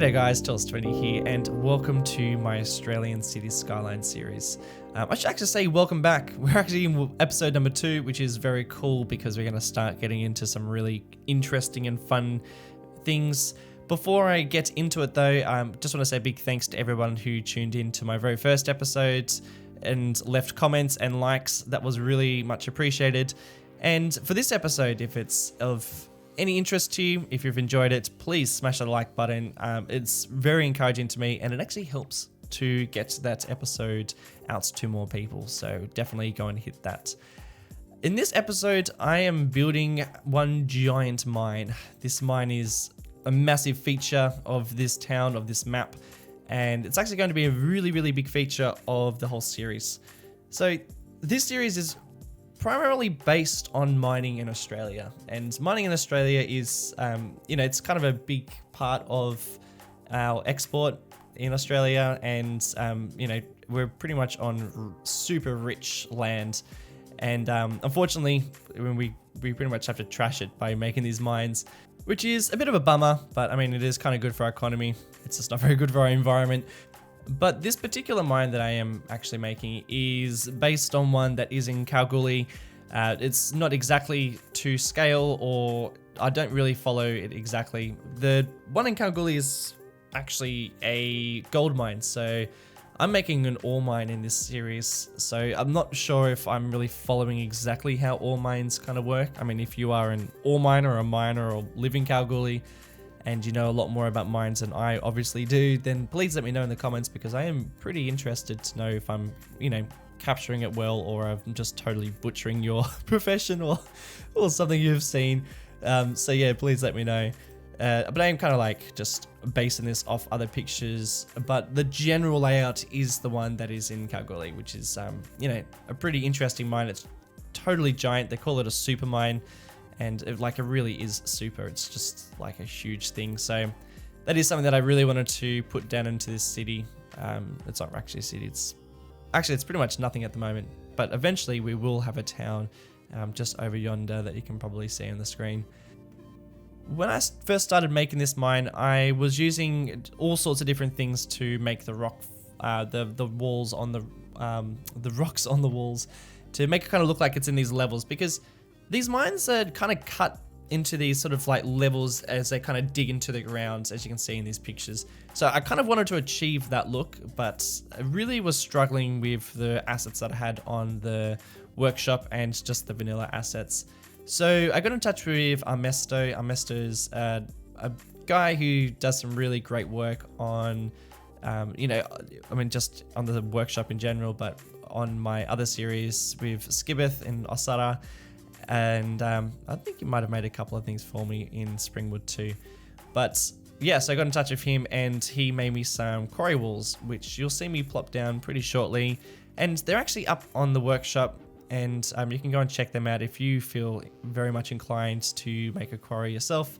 G'day guys, Tels20 here, and welcome to my Australian City Skylines series. I should actually say welcome back. We're actually in episode number 2, which is very cool because we're going to start getting into some really interesting and fun things. Before I get into it though, just want to say a big thanks to everyone who tuned in to my very first episode and left comments and likes. That was really much appreciated. And for this episode, if it's of any interest to you, if you've enjoyed it, please smash the like button. It's very encouraging to me and it actually helps to get that episode out to more people. So definitely go and hit that. In this episode, I am building one giant mine. This mine is a massive feature of this town, of this map, and it's actually going to be a really, really big feature of the whole series. So this series is primarily based on mining in Australia, and mining in Australia is, it's kind of a big part of our export in Australia, and we're pretty much on super rich land, and unfortunately, when we pretty much have to trash it by making these mines, which is a bit of a bummer, but I mean it is kind of good for our economy. It's just not very good for our environment. But this particular mine that I am actually making is based on one that is in Kalgoorlie. It's not exactly to scale, or I don't really follow it exactly. The one in Kalgoorlie is actually a gold mine, so I'm making an ore mine in this series. So I'm not sure if I'm really following exactly how ore mines kind of work. I mean, if you are an ore miner or a miner or live in Kalgoorlie, and you know a lot more about mines than I obviously do, then please let me know in the comments, because I am pretty interested to know if I'm, capturing it well, or I'm just totally butchering your profession or something you've seen. So yeah, please let me know. But I am kind of like just basing this off other pictures, but the general layout is the one that is in Kalgoorlie, which is, a pretty interesting mine. It's totally giant. They call it a super mine. And it really is super. It's just like a huge thing. So that is something that I really wanted to put down into this city. It's not actually a city. It's pretty much nothing at the moment. But eventually we will have a town just over yonder that you can probably see on the screen. When I first started making this mine, I was using all sorts of different things to make the rock, the walls on the rocks on the walls, to make it kind of look like it's in these levels, because these mines are kind of cut into these sort of like levels as they kind of dig into the ground, as you can see in these pictures. So I kind of wanted to achieve that look, but I really was struggling with the assets that I had on the workshop and just the vanilla assets. So I got in touch with Armesto. Armesto's a guy who does some really great work on, just on the workshop in general, but on my other series with Skibbeth and Osara. And I think he might have made a couple of things for me in Springwood too. But yeah, so I got in touch with him and he made me some quarry walls, which you'll see me plop down pretty shortly. And they're actually up on the workshop, and you can go and check them out if you feel very much inclined to make a quarry yourself.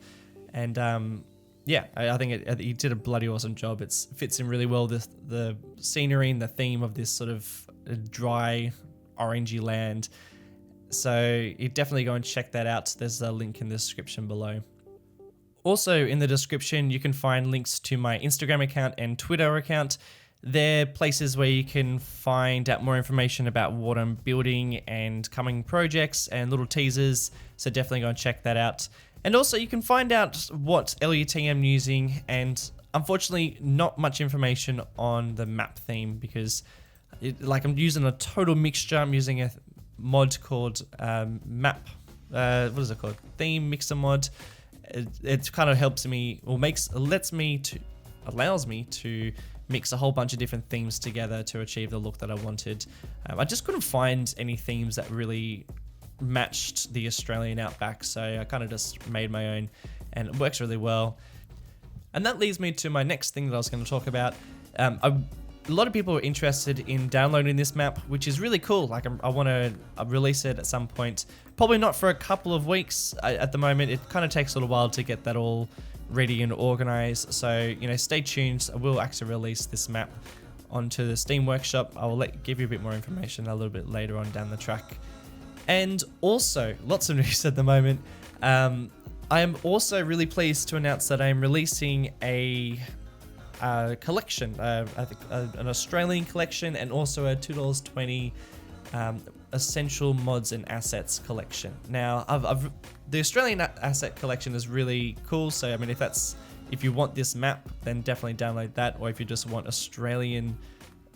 And I think he did a bloody awesome job. It fits in really well, the scenery and the theme of this sort of dry, orangey land. So you definitely go and check that out. There's a link in the description below. Also in the description, you can find links to my Instagram account and Twitter account. They're places where you can find out more information about what I'm building and coming projects and little teasers. So definitely go and check that out. And also you can find out what LUT I'm using, and unfortunately not much information on the map theme, because I'm using a total mixture. I'm using a mod called map, what is it called? Theme mixer mod. It kind of helps me, or allows me to mix a whole bunch of different themes together to achieve the look that I wanted. I just couldn't find any themes that really matched the Australian outback, so I kind of just made my own, and it works really well. And that leads me to my next thing that I was going to talk about. A lot of people are interested in downloading this map, which is really cool. I want to release it at some point. Probably not for a couple of weeks at the moment. It kind of takes a little while to get that all ready and organized. So, stay tuned. I will actually release this map onto the Steam Workshop. I will give you a bit more information a little bit later on down the track. And also, lots of news at the moment. I am also really pleased to announce that I am releasing a collection, I think an Australian collection, and also a $2.20 essential mods and assets collection. Now, the Australian asset collection is really cool. So, I mean, if you want this map, then definitely download that. Or if you just want Australian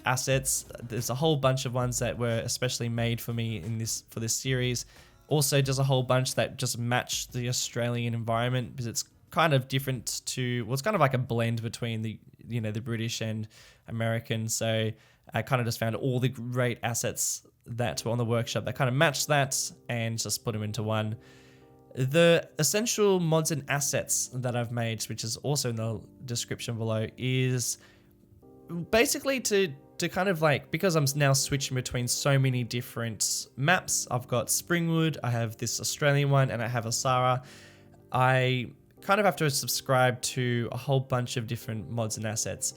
assets, there's a whole bunch of ones that were especially made for me for this series. Also, just a whole bunch that just match the Australian environment, because it's kind of different to, well, it's kind of like a blend between the British and American. So I kind of just found all the great assets that were on the workshop that kind of matched that and just put them into one. The essential mods and assets that I've made, which is also in the description below, is basically to kind of like, because I'm now switching between so many different maps. I've got Springwood, I have this Australian one, and I have Asara. I kind of have to subscribe to a whole bunch of different mods and assets.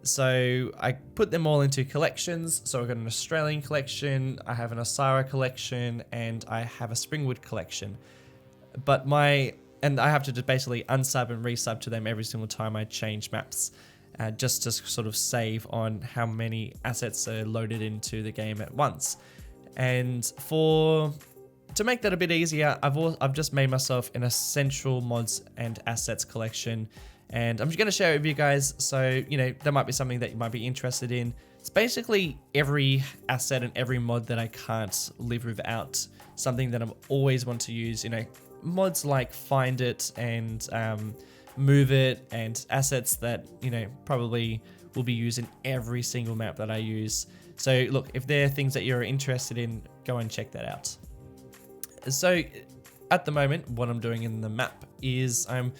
So I put them all into collections. So I've got an Australian collection, I have an Asara collection, and I have a Springwood collection. And I have to just basically unsub and resub to them every single time I change maps, just to sort of save on how many assets are loaded into the game at once. And to make that a bit easier, I've just made myself an essential mods and assets collection, and I'm just going to share it with you guys. So, there might be something that you might be interested in. It's basically every asset and every mod that I can't live without, something that I always want to use, mods like Find It and Move It, and assets that, probably will be used in every single map that I use. So look, if there are things that you're interested in, go and check that out. So at the moment, what I'm doing in the map is I'm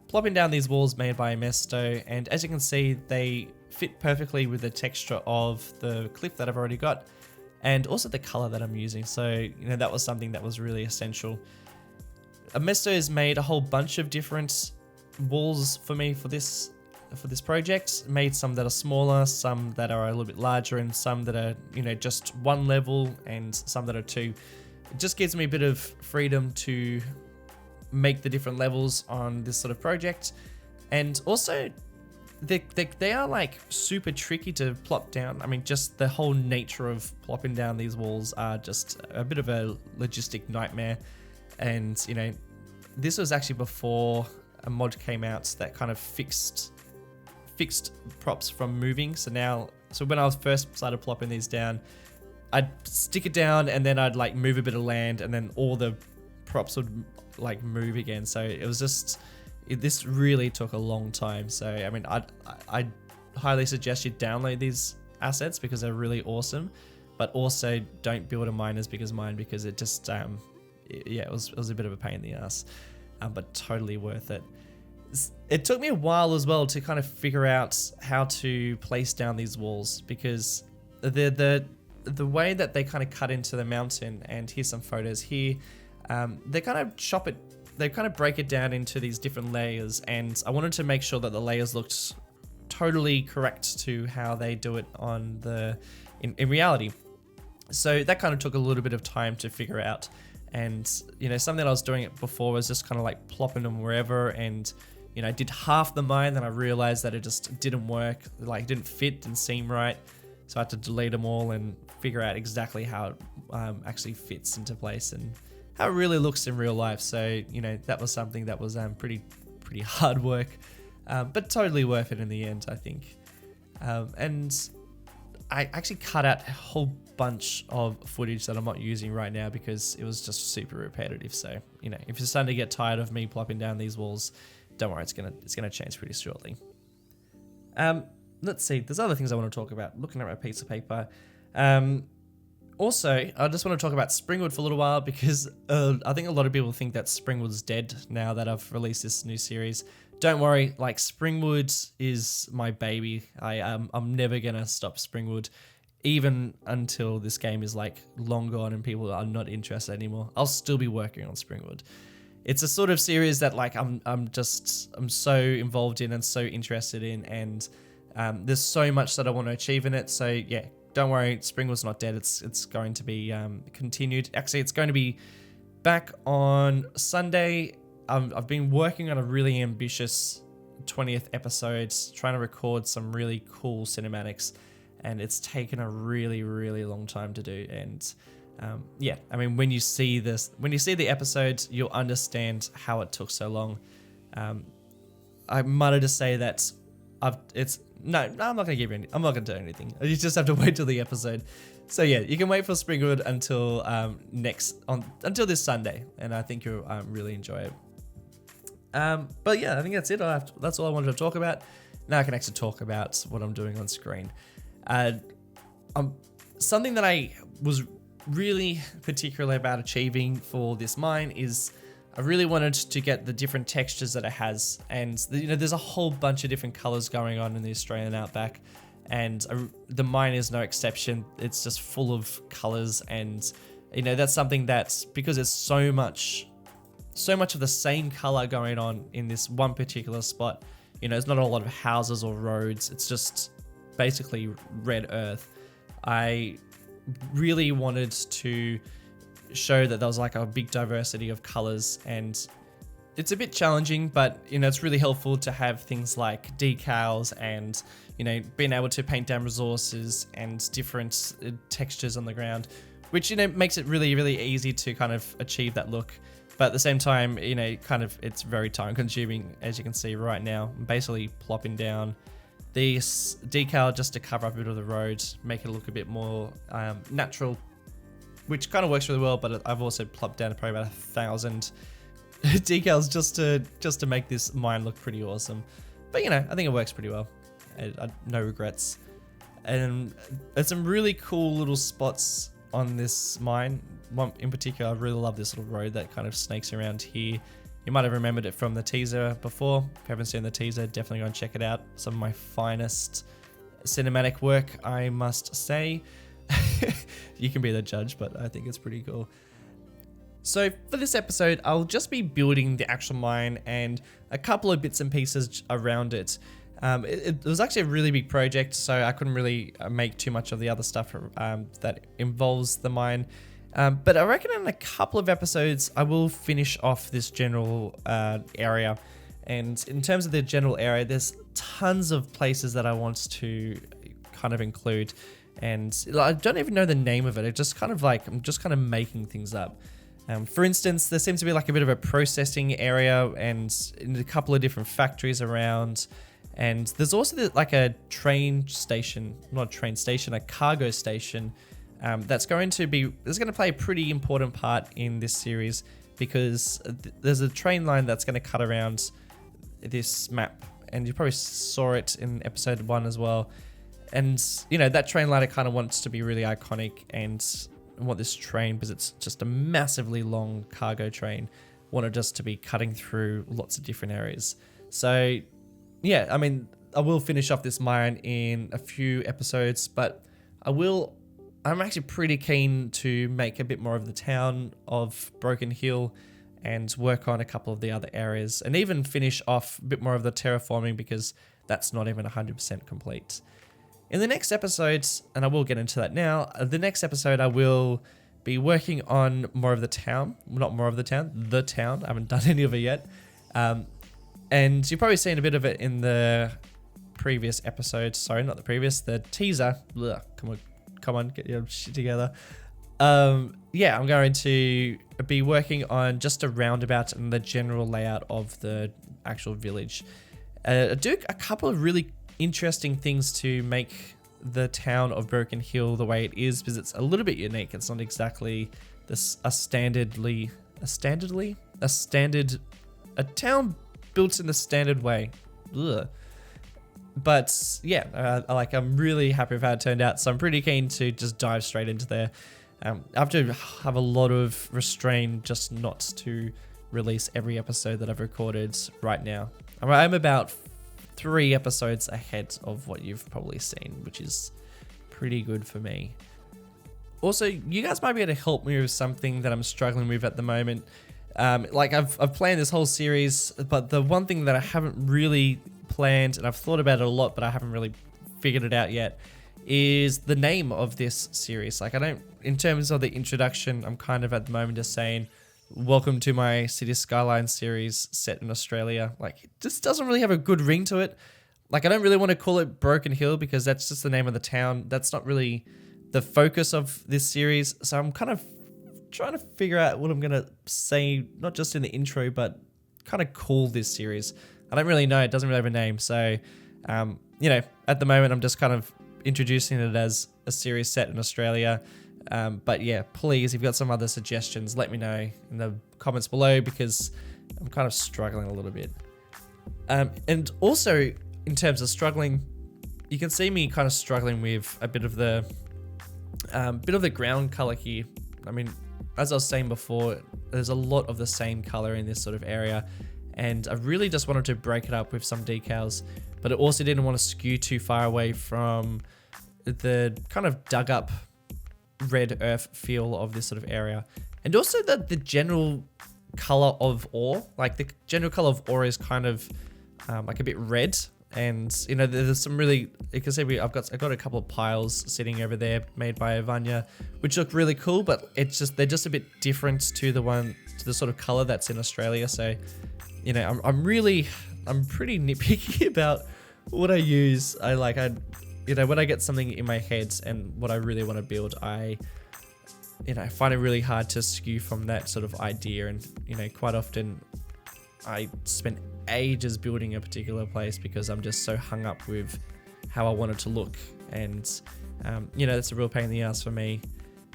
plopping down these walls made by Mesto, and as you can see, they fit perfectly with the texture of the cliff that I've already got, and also the color that I'm using. So, that was something that was really essential. Mesto has made a whole bunch of different walls for me for this project. Made some that are smaller, some that are a little bit larger, and some that are, just one level, and some that are two. It just gives me a bit of freedom to make the different levels on this sort of project. And also, they are like super tricky to plop down. I mean, just the whole nature of plopping down these walls are just a bit of a logistic nightmare. And, this was actually before a mod came out that kind of fixed props from moving. So when I was first started plopping these down, I'd stick it down and then I'd like move a bit of land, and then all the props would like move again. So it was just, this really took a long time. So, I mean, I'd highly suggest you download these assets because they're really awesome, but also don't build a mine as big as mine, because it just, it was a bit of a pain in the ass, but totally worth it. It took me a while as well to kind of figure out how to place down these walls, because the way that they kind of cut into the mountain, and here's some photos here, they kind of they kind of break it down into these different layers, and I wanted to make sure that the layers looked totally correct to how they do it in reality. So that kind of took a little bit of time to figure out. And, something that I was doing it before was just kind of like plopping them wherever, and, I did half the mine, then I realized that it just didn't work, like didn't fit, didn't seem right. So I had to delete them all and figure out exactly how it actually fits into place and how it really looks in real life. So, that was something that was pretty hard work, but totally worth it in the end, I think. And I actually cut out a whole bunch of footage that I'm not using right now because it was just super repetitive. So, if you're starting to get tired of me plopping down these walls, don't worry, it's gonna change pretty shortly. Let's see, there's other things I want to talk about. Looking at my piece of paper. Also, I just want to talk about Springwood for a little while, because I think a lot of people think that Springwood's dead now that I've released this new series. Don't worry, like, Springwood is my baby. I'm never gonna stop Springwood, even until this game is like long gone and people are not interested anymore. I'll still be working on Springwood. It's a sort of series that like I'm so involved in and so interested in, and there's so much that I want to achieve in it. So yeah, don't worry, Springwood's not dead. It's going to be continued. Actually, it's going to be back on Sunday. I've been working on a really ambitious 20th episode, trying to record some really cool cinematics, and it's taken a really, really long time to do. And yeah, I mean, when you see the episode, you'll understand how it took so long. I might just say that I'm not gonna give you I'm not gonna do anything. You just have to wait till the episode. So yeah, you can wait for Springwood until until this Sunday, and I think you'll really enjoy it. But yeah, I think that's it. That's all I wanted to talk about. Now I can actually talk about what I'm doing on screen. Something that I was really particular about achieving for this mine is I really wanted to get the different textures that it has, and there's a whole bunch of different colors going on in the Australian outback, and the mine is no exception. It's just full of colors, and that's something that's because there's so much of the same color going on in this one particular spot. It's not a lot of houses or roads. It's just basically red earth. I really wanted to show that there was like a big diversity of colors, and it's a bit challenging, but it's really helpful to have things like decals and being able to paint down resources and different textures on the ground, which makes it really, really easy to kind of achieve that look. But at the same time, it's very time consuming. As you can see right now, I'm basically plopping down this decal just to cover up a bit of the road, make it look a bit more natural, which kind of works really well. But I've also plopped down probably about 1,000 decals just to make this mine look pretty awesome. But I think it works pretty well. No regrets. And there's some really cool little spots on this mine. One in particular, I really love this little road that kind of snakes around here. You might have remembered it from the teaser before. If you haven't seen the teaser, definitely go and check it out. Some of my finest cinematic work, I must say. You can be the judge, but I think it's pretty cool. So for this episode, I'll just be building the actual mine and a couple of bits and pieces around it. It was actually a really big project, so I couldn't really make too much of the other stuff that involves the mine. But I reckon in a couple of episodes, I will finish off this general area. And in terms of the general area, there's tons of places that I want to kind of include. And I don't even know the name of it. It's just kind of like, I'm just kind of making things up. For instance, there seems to be like a bit of a processing area and in a couple of different factories around. And there's also like a train station, not a train station, a cargo station that's going to play a pretty important part in this series, because there's a train line that's going to cut around this map, and you probably saw it in episode 1 as well. And that train line, I kind of wants to be really iconic, and I want this train, because it's just a massively long cargo train, wanted just to be cutting through lots of different areas. So yeah, I mean, I will finish off this mine in a few episodes, but I'm actually pretty keen to make a bit more of the town of Broken Hill and work on a couple of the other areas, and even finish off a bit more of the terraforming, because that's not even 100% complete. In the next episode, and I will get into that now, the next episode I will be working on more of the town. Not more of the town. I haven't done any of it yet. And you've probably seen a bit of it in the previous episode. Sorry, not the previous, the teaser. Ugh, come on, get your shit together. Yeah, I'm going to be working on just a roundabout and the general layout of the actual village. Do a couple of really interesting things to make the town of Broken Hill the way it is, because it's a little bit unique. It's not exactly a town built in the standard way. Ugh. But yeah, I'm really happy with how it turned out, so I'm pretty keen to just dive straight into there. I have to have a lot of restraint just not to release every episode that I've recorded right now. I'm about 3 episodes ahead of what you've probably seen, which is pretty good for me. Also, you guys might be able to help me with something that I'm struggling with at the moment. I've planned this whole series, but the one thing that I haven't really planned, and I've thought about it a lot, but I haven't really figured it out yet, is the name of this series. In terms of the introduction, I'm kind of at the moment just saying welcome to my City Skylines series set in Australia. Like, it just doesn't really have a good ring to it. Like, I don't really want to call it Broken Hill because that's just the name of the town. That's not really the focus of this series. So I'm kind of trying to figure out what I'm going to say, not just in the intro, but kind of call this series. I don't really know. It doesn't really have a name. So, at the moment, I'm just kind of introducing it as a series set in Australia. But yeah, please, if you've got some other suggestions, let me know in the comments below because I'm kind of struggling a little bit. And also, in terms of struggling, you can see me kind of struggling with a bit of the ground color here. I mean, as I was saying before, there's a lot of the same color in this sort of area, and I really just wanted to break it up with some decals, but I also didn't want to skew too far away from the kind of dug up red earth feel of this sort of area. And also the general color of ore, like the general color of ore is kind of like a bit red. And there's some really, you can see I've got a couple of piles sitting over there made by Vanya, which look really cool, but they're just a bit different to the sort of color that's in Australia. So, I'm pretty nitpicky about what I use. When I get something in my head and what I really want to build, I find it really hard to skew from that sort of idea. And, quite often I spend ages building a particular place because I'm just so hung up with how I want it to look. And, that's a real pain in the ass for me.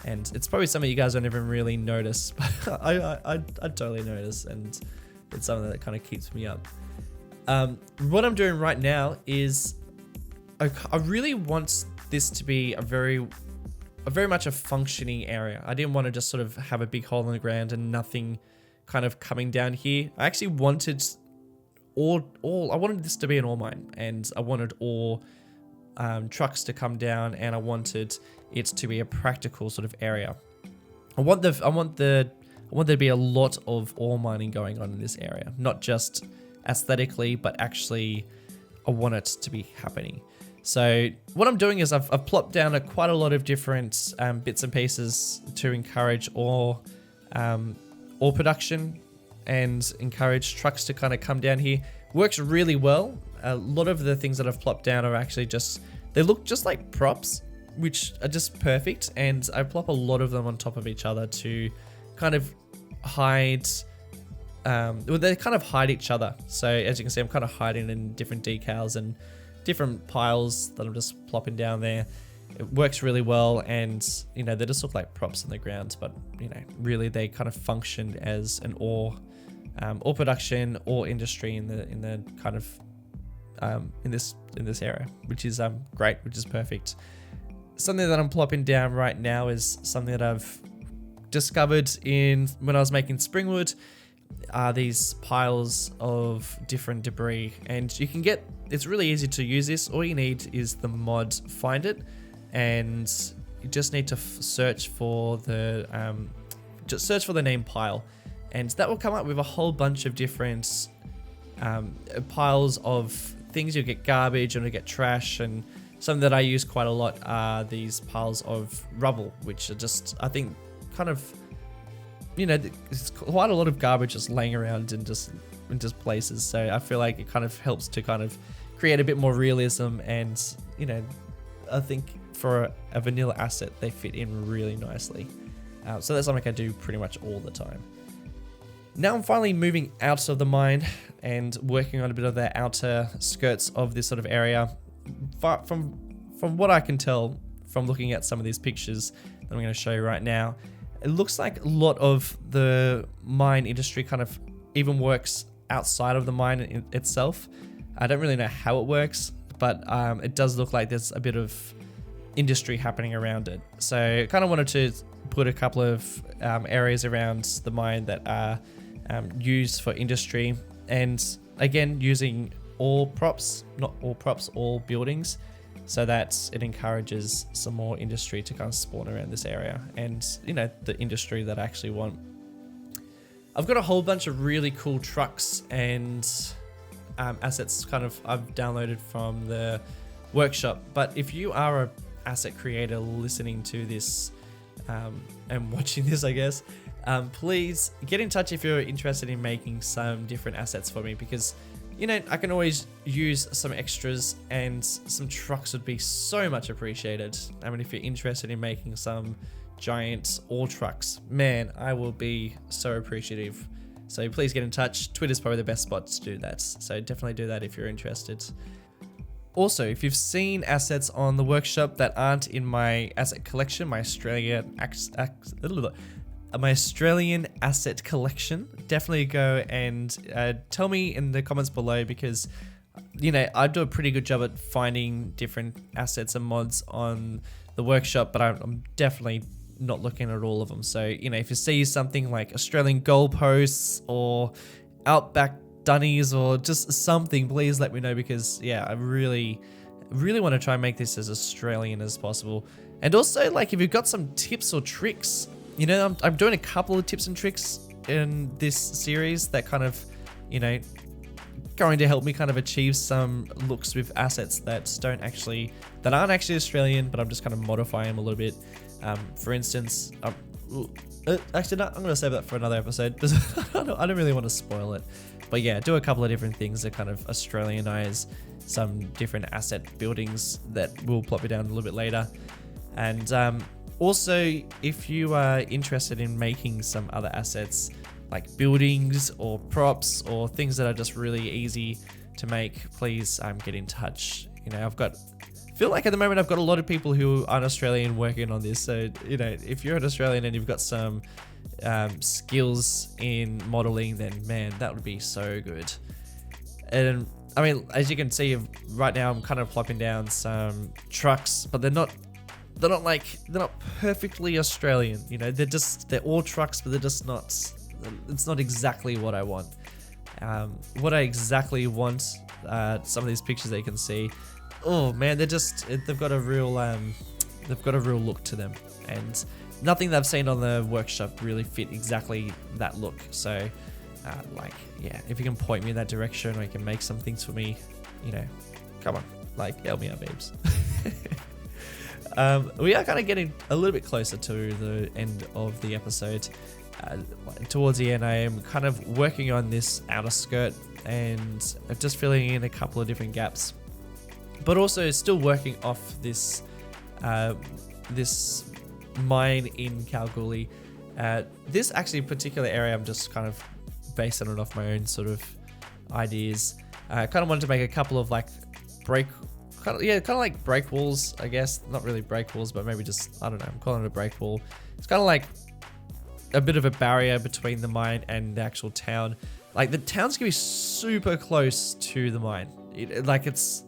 And it's probably something you guys don't even really notice, but I totally notice. And it's something that kind of keeps me up. What I'm doing right now is I really want this to be a very much a functioning area. I didn't want to just sort of have a big hole in the ground and nothing kind of coming down here. I actually wanted I wanted this to be an ore mine, and I wanted ore trucks to come down, and I wanted it to be a practical sort of area. I want there to be a lot of ore mining going on in this area, not just aesthetically, but actually I want it to be happening. So what I'm doing is I've plopped down quite a lot of different bits and pieces to encourage ore production and encourage trucks to kind of come down here. Works really well. A lot of the things that I've plopped down are actually they look just like props, which are just perfect. And I plop a lot of them on top of each other to kind of hide, they kind of hide each other. So as you can see, I'm kind of hiding in different decals and different piles that I'm just plopping down there. It works really well, and they just look like props on the ground, but really they kind of function as an ore production or industry in the kind of in this area, which is great, which is perfect. Something that I'm plopping down right now is something that I've discovered when I was making Springwood. Are these piles of different debris, and it's really easy to use this. All you need is the mod Find It, and you just need to search for the name pile, and that will come up with a whole bunch of different piles of things. You'll get garbage and you'll get trash, and something that I use quite a lot are these piles of rubble, which are just, I think, kind of, it's quite a lot of garbage just laying around in just places. So I feel like it kind of helps to kind of create a bit more realism, and I think for a vanilla asset they fit in really nicely. So that's something I do pretty much all the time. Now I'm finally moving out of the mine and working on a bit of the outer skirts of this sort of area. From what I can tell from looking at some of these pictures that I'm going to show you right now, it looks like a lot of the mine industry kind of even works outside of the mine itself. I don't really know how it works, but it does look like there's a bit of industry happening around it. So I kind of wanted to put a couple of areas around the mine that are used for industry, and again using all buildings, so that it encourages some more industry to kind of spawn around this area, and the industry that I actually want. I've got a whole bunch of really cool trucks and assets I've downloaded from the workshop, but if you are a asset creator listening to this and watching this, I guess, please get in touch if you're interested in making some different assets for me, because I can always use some extras, and some trucks would be so much appreciated. I mean, if you're interested in making some giant ore trucks, man, I will be so appreciative. So please get in touch. Twitter's probably the best spot to do that. So definitely do that if you're interested. Also, if you've seen assets on the workshop that aren't in my asset collection, my Australian asset collection, definitely go and tell me in the comments below, because I do a pretty good job at finding different assets and mods on the workshop, but I'm definitely not looking at all of them. So if you see something like Australian goalposts or Outback Dunnies or just something, please let me know, because I really want to try and make this as Australian as possible. And also, like, if you've got some tips or tricks, I'm doing a couple of tips and tricks in this series that kind of going to help me kind of achieve some looks with assets that aren't actually Australian, but I'm just kind of modifying them a little bit. For instance, actually, no, I'm going to save that for another episode, because I don't really want to spoil it. But yeah, do a couple of different things that kind of Australianize some different asset buildings that will plop you down a little bit later. And also, if you are interested in making some other assets like buildings or props or things that are just really easy to make, please get in touch. Feel like at the moment I've got a lot of people who aren't Australian working on this. So, if you're an Australian and you've got some skills in modeling, then man, that would be so good. And I mean, as you can see right now, I'm kind of plopping down some trucks, but they're not perfectly Australian. They're all trucks, but they're just not, it's not exactly what I want. What I exactly want, some of these pictures that you can see, oh man, they've got a real look to them, and nothing that I've seen on the workshop really fit exactly that look. So if you can point me in that direction, or you can make some things for me, come on, help me out, babes. We are kind of getting a little bit closer to the end of the episode. Towards the end, I am kind of working on this outer skirt and just filling in a couple of different gaps, but also still working off this this mine in Kalgoorlie. This actually particular area, I'm just kind of basing it off my own sort of ideas. I kind of wanted to make a couple of kind of like break walls, I guess. Not really break walls, but maybe just, I don't know, I'm calling it a break wall. It's kind of like a bit of a barrier between the mine and the actual town. Like, the town's gonna be super close to the mine. It's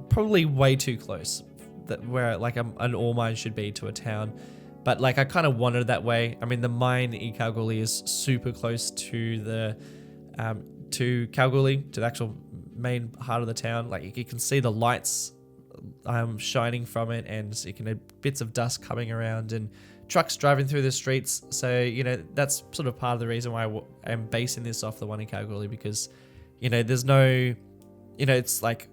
probably way too close, that where an ore mine should be to a town. But I kind of wanted it that way. I mean, the mine in Kalgoorlie is super close to the Kalgoorlie, to the actual main heart of the town. You can see the lights shining from it, and you can have bits of dust coming around and trucks driving through the streets. So that's sort of part of the reason why I'm basing this off the one in Kalgoorlie, because there's no, it's like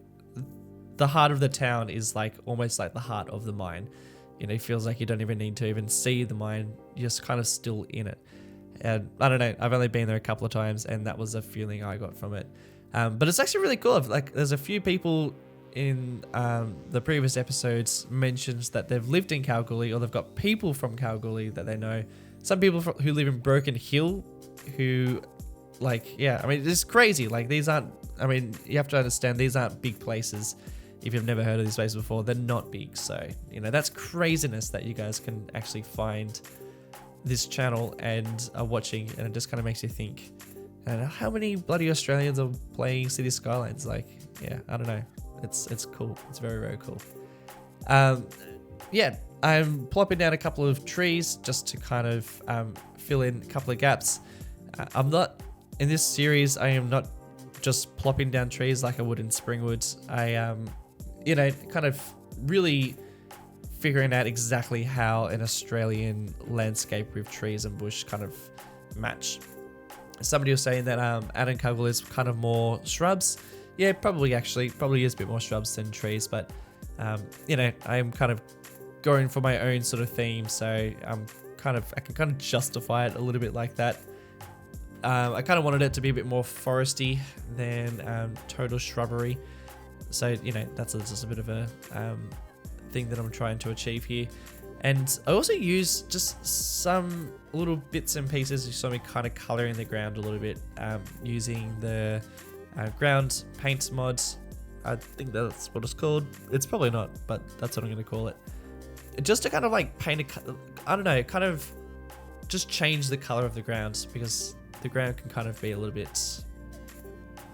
the heart of the town is almost like the heart of the mine. It feels like you don't even need to even see the mine, you're just kind of still in it. And I don't know, I've only been there a couple of times, and that was a feeling I got from it. But it's actually really cool. There's a few people in the previous episodes mentioned that they've lived in Kalgoorlie, or they've got people from Kalgoorlie that they know. Some people who live in Broken Hill, who I mean, it's crazy. These aren't, I mean, you have to understand, these aren't big places. If you've never heard of these places before, they're not big. So, that's craziness that you guys can actually find this channel and are watching, and it just kind of makes you think, and how many bloody Australians are playing City Skylines? I don't know. It's cool. It's very, very cool. I'm plopping down a couple of trees just to kind of fill in a couple of gaps. I'm not, in this series, I am not just plopping down trees like I would in Springwood. I kind of really figuring out exactly how an Australian landscape with trees and bush kind of match. Somebody was saying that out in Kalgoorlie is kind of more shrubs. Yeah, probably is a bit more shrubs than trees, but I'm kind of going for my own sort of theme, so I can kind of justify it a little bit like that. I kind of wanted it to be a bit more foresty than total shrubbery. So, you know, that's just a bit of a thing that I'm trying to achieve here. And I also use just some little bits and pieces. You saw me kind of coloring the ground a little bit using the ground paint mod. I think that's what it's called. It's probably not, but that's what I'm going to call it. Just to kind of like paint I don't know, kind of just change the color of the ground, because the ground can kind of be a little bit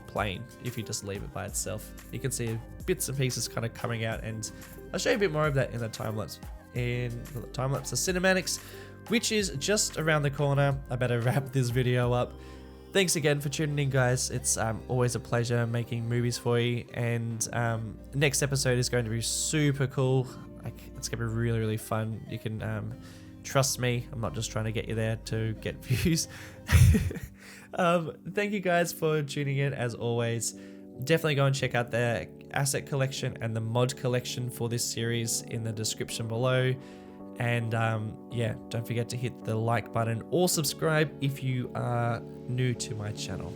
plain if you just leave it by itself. You can see bits and pieces kind of coming out, and I'll show you a bit more of that in the time-lapse. The cinematics, which is just around the corner. I better wrap this video up. Thanks again for tuning in, guys. It's always a pleasure making movies for you, and next episode is going to be super cool. It's going to be really, really fun. You can trust me, I'm not just trying to get you there to get views. Thank you guys for tuning in, as always. Definitely go and check out the asset collection and the mod collection for this series in the description below. And yeah, don't forget to hit the like button or subscribe if you are new to my channel.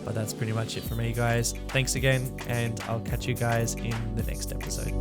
But that's pretty much it for me, guys. Thanks again, and I'll catch you guys in the next episode.